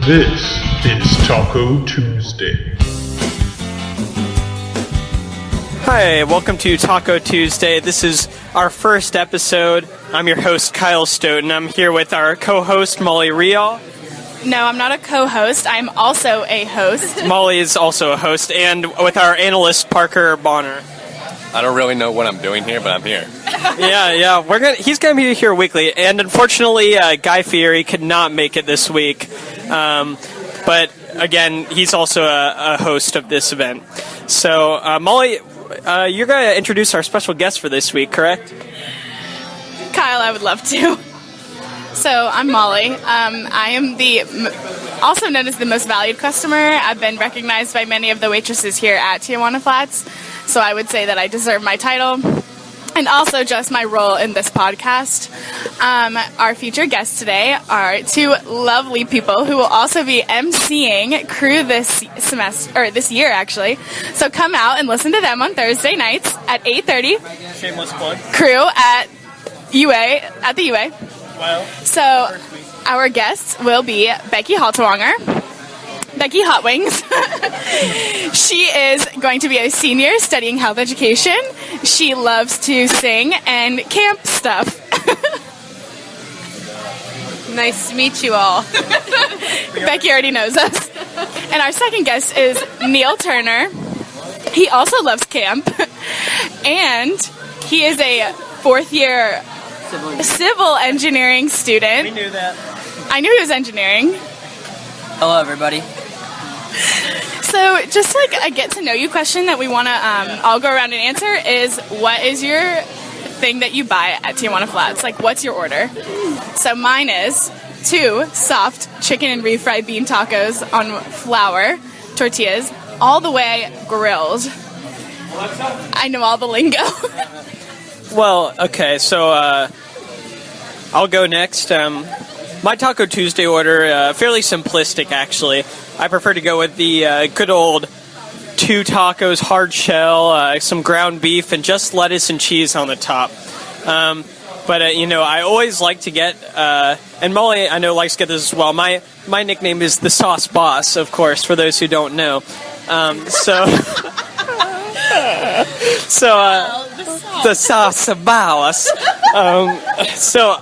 This is Taco Tuesday. Hi, welcome to Taco Tuesday. This is our first episode. I'm your host, Kyle Stoughton. I'm here with our co-host, Molly Rial. No, I'm not a co-host. I'm also a host. Molly is also a host, and with our analyst, Parker Bonner. I don't really know what I'm doing here, but I'm here. Yeah. He's going to be here weekly, and unfortunately, Guy Fieri could not make it this week. But again, he's also a host of this event. So, Molly, you're going to introduce our special guest for this week, correct? Kyle, I would love to. So, I'm Molly. I am also known as the most valued customer. I've been recognized by many of the waitresses here at Tijuana Flats. So I would say that I deserve my title and also just my role in this podcast. Our featured guests today are two lovely people who will also be emceeing Crew this semester, or this year actually. So come out and listen to them on Thursday nights at 8:30. Shameless plug. Crew at the UA. Well, so our guests will be Becky Haltiwanger. Becky Hot Wings. She is going to be a senior studying health education. She loves to sing and camp stuff. Nice to meet you all. Becky already knows us. And our second guest is Neal Turner. He also loves camp. And he is a fourth-year civil engineering student. we knew that. I knew he was engineering. Hello, everybody. So, just like a get-to-know-you question that we want to all go around and answer is, what is your thing that you buy at Tijuana Flats? Like, what's your order? So, mine is 2 soft chicken and refried bean tacos on flour tortillas, all the way grilled. I know all the lingo. Well, okay, so I'll go next. My Taco Tuesday order, fairly simplistic, actually. I prefer to go with the good old 2 tacos, hard shell, some ground beef, and just lettuce and cheese on the top. But I always like to get, and Molly, I know, likes to get this as well. My nickname is the Sauce Boss, of course, for those who don't know. The Sauce Boss. So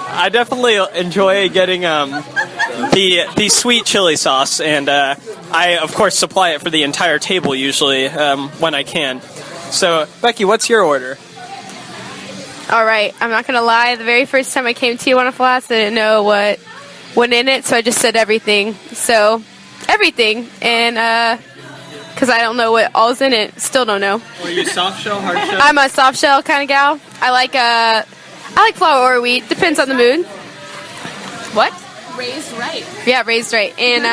I definitely enjoy getting the sweet chili sauce, and I, of course, supply it for the entire table usually when I can. So, Becky, what's your order? All right, I'm not going to lie. The very first time I came to Tijuana Flats, I didn't know what went in it, so I just said everything. So, everything. And because I don't know what all's in it. Still don't know. Are you soft shell, hard shell? I'm a soft shell kind of gal. I like flour or wheat. Depends on the mood. What? Raised right. Yeah, raised right. And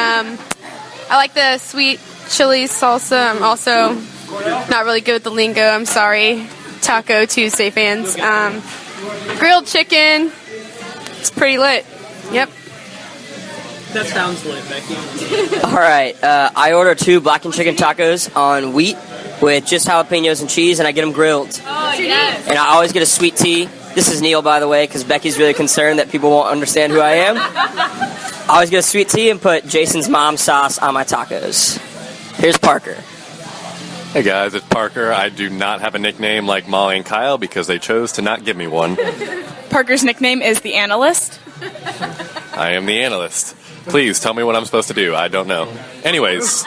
I like the sweet chili salsa. I'm also not really good with the lingo. I'm sorry, Taco Tuesday fans. Grilled chicken. It's pretty lit. Yep. That sounds lit, Becky. All right, I order 2 blackened chicken tacos on wheat with just jalapenos and cheese, and I get them grilled. Oh, yes. And I always get a sweet tea. This is Neal, by the way, because Becky's really concerned that people won't understand who I am. I always get a sweet tea and put Jason's mom sauce on my tacos. Here's Parker. Hey guys, it's Parker. I do not have a nickname like Molly and Kyle because they chose to not give me one. Parker's nickname is the Analyst. I am the analyst. Please tell me what I'm supposed to do. I don't know. Anyways,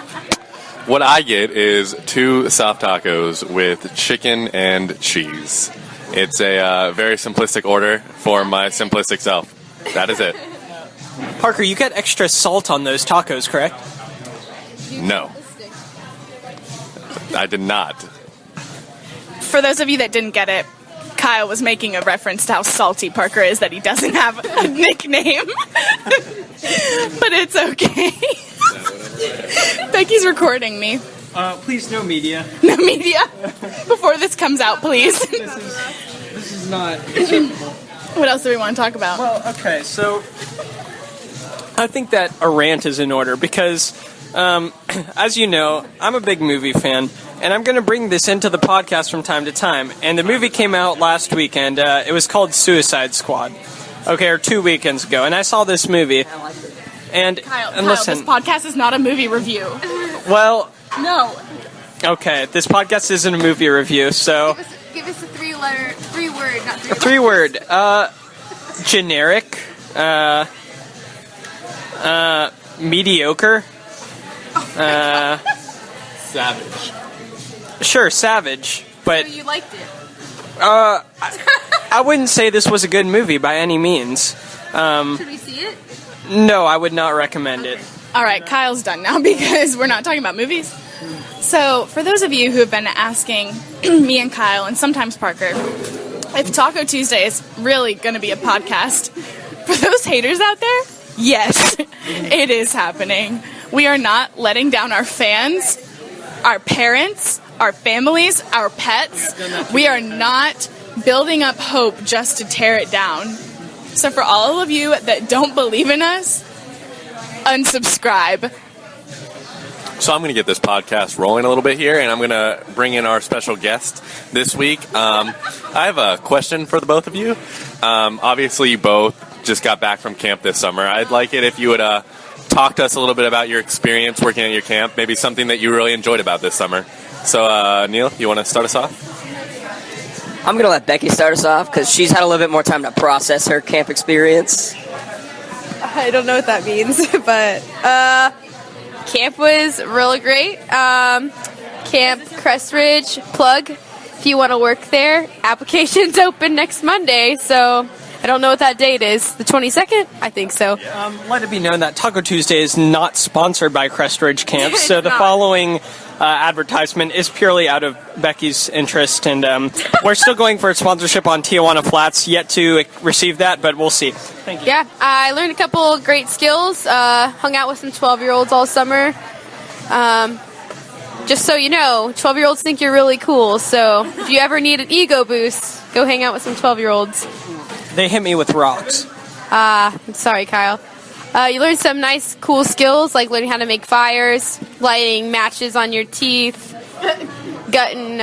what I get is 2 soft tacos with chicken and cheese. It's a very simplistic order for my simplistic self. That is it. Parker, you get extra salt on those tacos, correct? No. I did not. For those of you that didn't get it, Kyle was making a reference to how salty Parker is that he doesn't have a nickname. But it's okay. Becky's recording me. Please, no media. No media. Before this comes out, please. This is not acceptable. What else do we want to talk about? Well, okay, so I think that a rant is in order because, as you know, I'm a big movie fan, and I'm going to bring this into the podcast from time to time. And the movie came out last weekend. It was called Suicide Squad. Okay, or 2 weekends ago. And I saw this movie. And Kyle, listen, this podcast is not a movie review. well, No. okay, this podcast isn't a movie review, so Give us a three-word, not three. three-word, generic, mediocre, Savage. sure, savage, but So you liked it. I wouldn't say this was a good movie by any means. Should we see it? No, I would not recommend it. All right, Kyle's done now because we're not talking about movies. So, for those of you who have been asking me and Kyle, and sometimes Parker, if Taco Tuesday is really going to be a podcast, for those haters out there, yes, it is happening. We are not letting down our fans, our parents, our families, our pets. We are not building up hope just to tear it down. So for all of you that don't believe in us, unsubscribe. So I'm going to get this podcast rolling a little bit here, and I'm going to bring in our special guest this week. I have a question for the both of you. Obviously, you both just got back from camp this summer. I'd like it if you would talk to us a little bit about your experience working at your camp, maybe something that you really enjoyed about this summer. So, Neal, you want to start us off? I'm going to let Becky start us off because she's had a little bit more time to process her camp experience. I don't know what that means, but camp was really great. Camp Crestridge, plug. If you want to work there, applications open next Monday, so I don't know what that date is. The 22nd? I think so. Let it be known that Taco Tuesday is not sponsored by Crestridge Camp, so the not. following advertisement is purely out of Becky's interest, and we're still going for a sponsorship on Tijuana Flats, yet to receive that, but we'll see. Thank you. Yeah, I learned a couple great skills. Hung out with some 12-year-olds all summer. Just so you know, 12-year-olds think you're really cool, so if you ever need an ego boost, go hang out with some 12-year-olds. They hit me with rocks. I'm sorry, Kyle. You learn some nice, cool skills, like learning how to make fires, lighting matches on your teeth, gutting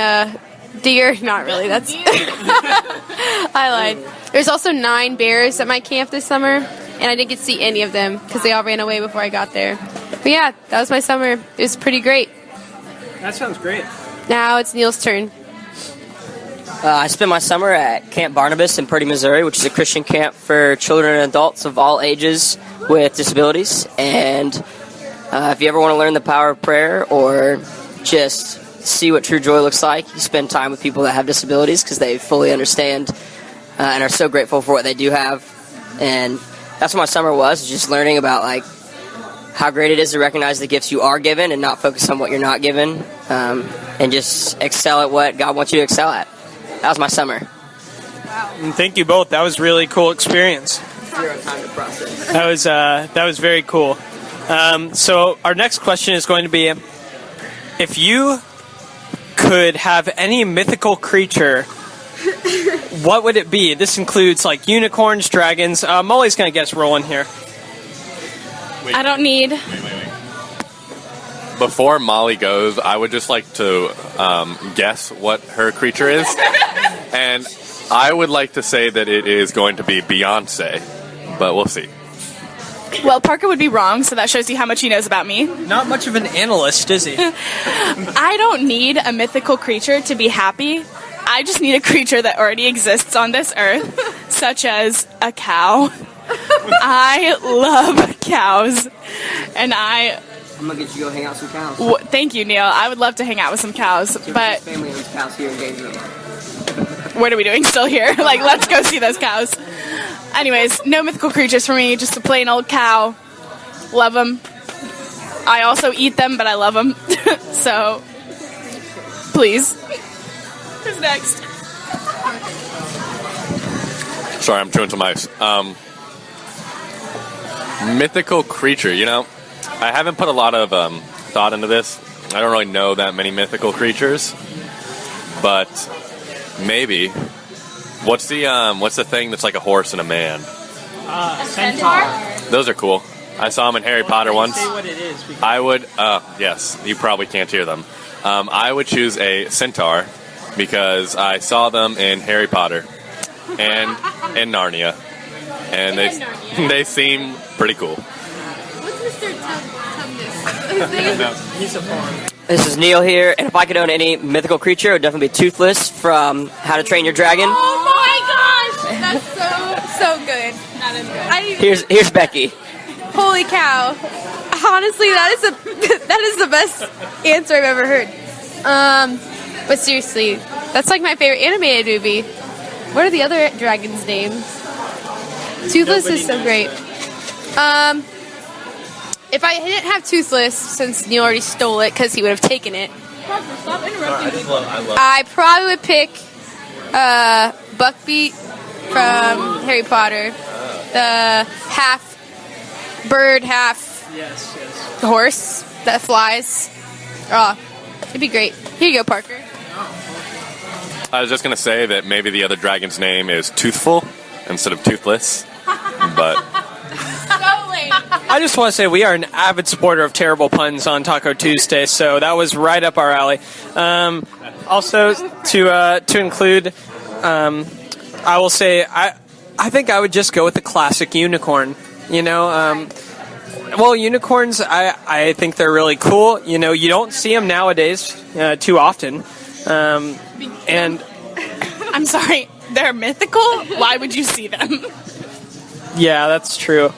deer. Not really, that's... I lied. There's also 9 bears at my camp this summer, and I didn't get to see any of them because they all ran away before I got there. But yeah, that was my summer. It was pretty great. That sounds great. Now it's Neal's turn. Uh, I spent my summer at Camp Barnabas in Purdy, Missouri, which is a Christian camp for children and adults of all ages with disabilities. And if you ever want to learn the power of prayer or just see what true joy looks like, you spend time with people that have disabilities because they fully understand and are so grateful for what they do have. And that's what my summer was, just learning about like how great it is to recognize the gifts you are given and not focus on what you're not given, and just excel at what God wants you to excel at. That was my summer. And thank you both. That was a really cool experience. Zero time to process. That was very cool. So our next question is going to be, if you could have any mythical creature, what would it be? This includes like unicorns, dragons. Molly's going to get us rolling here. I don't need... Before Molly goes, I would just like to guess what her creature is. And I would like to say that it is going to be Beyonce, but we'll see. Well, Parker would be wrong, so that shows you how much he knows about me. Not much of an analyst, is he? I don't need a mythical creature to be happy. I just need a creature that already exists on this earth, such as a cow. I love cows, and I'm gonna get you to go hang out with some cows. Thank you, Neal. I would love to hang out with some cows, but Family owns cows here in Gainesville. what are we doing still here? Like, let's go see those cows. Anyways, no mythical creatures for me, just a plain old cow. Love them. I also eat them, but I love them. So, please. Who's next? Sorry, I'm chewing some ice. Mythical creature, you know, I haven't put a lot of thought into this. I don't really know that many mythical creatures, but maybe. What's the thing that's like a horse and a man? Centaur. Those are cool. I saw them in Harry Potter once. Say what it is. Because I would, yes, you probably can't hear them. I would choose a centaur because I saw them in Harry Potter and in Narnia, and they seem pretty cool. What's This is Neal here, and if I could own any mythical creature, it would definitely be Toothless from How to Train Your Dragon. Oh my gosh! That's so good. That is good. Here's Becky. Holy cow! Honestly, that is the best answer I've ever heard. But seriously, that's like my favorite animated movie. What are the other dragons' names? Toothless is so great. If I didn't have Toothless, since Neal already stole it because he would have taken it, I probably would pick Buckbeak from Harry Potter, the half bird, half horse that flies. Oh, it'd be great. Here you go, Parker. I was just going to say that maybe the other dragon's name is Toothful instead of Toothless, but... I just want to say we are an avid supporter of terrible puns on Taco Tuesday, so that was right up our alley. Also, to include, I will say I think I would just go with the classic unicorn. You know, well, unicorns, I think they're really cool. You know, you don't see them nowadays too often, and I'm sorry, they're mythical? Why would you see them? yeah, that's true.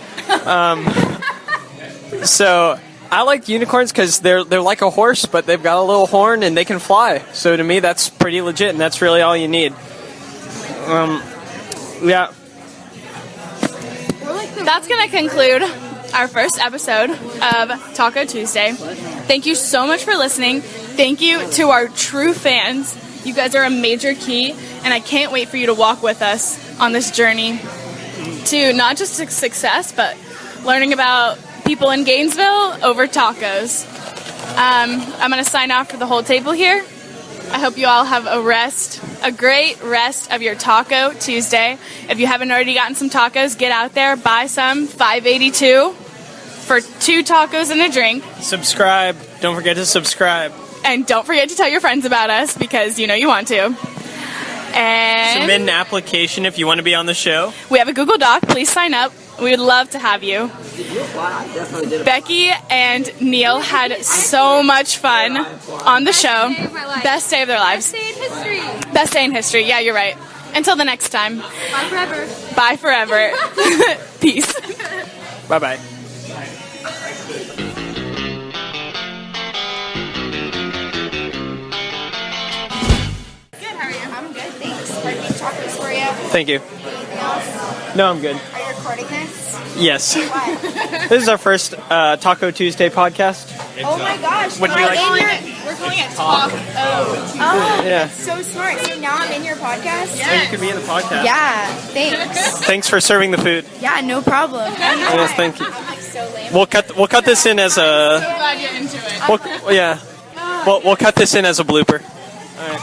So I like unicorns because they're like a horse, but they've got a little horn and they can fly. So to me, that's pretty legit, and that's really all you need. Yeah. That's going to conclude our first episode of Taco Tuesday. Thank you so much for listening. Thank you to our true fans. You guys are a major key, and I can't wait for you to walk with us on this journey to not just success, but learning about people in Gainesville over tacos. I'm going to sign off for the whole table here. I hope you all have a great rest of your Taco Tuesday. If you haven't already gotten some tacos, get out there, buy some, $5.82 for 2 tacos and a drink. Subscribe. Don't forget to subscribe. And don't forget to tell your friends about us because you know you want to. And submit an application if you want to be on the show. We have a Google Doc. Please sign up. We would love to have you. Becky and Neal had so much fun on the show. Best day of their lives. Best day in history. Best day in history. Yeah, you're right. Until the next time. Bye forever. Bye forever. Peace. Bye-bye. I'm good, thanks. Are these chocolates for you? Thank you. Anything else? No, I'm good. Are you recording this? Yes. What? This is our first Taco Tuesday podcast. Oh my gosh. Would you like- We're calling it Talk. Oh, Yeah. so smart. So now I'm in your podcast? So you can be in the podcast. Yeah, thanks. Thanks for serving the food. Yeah, no problem. Yes, thank you. I'm like so lame. We'll cut this in as a Glad you're into it. we'll cut this in as a blooper. All right.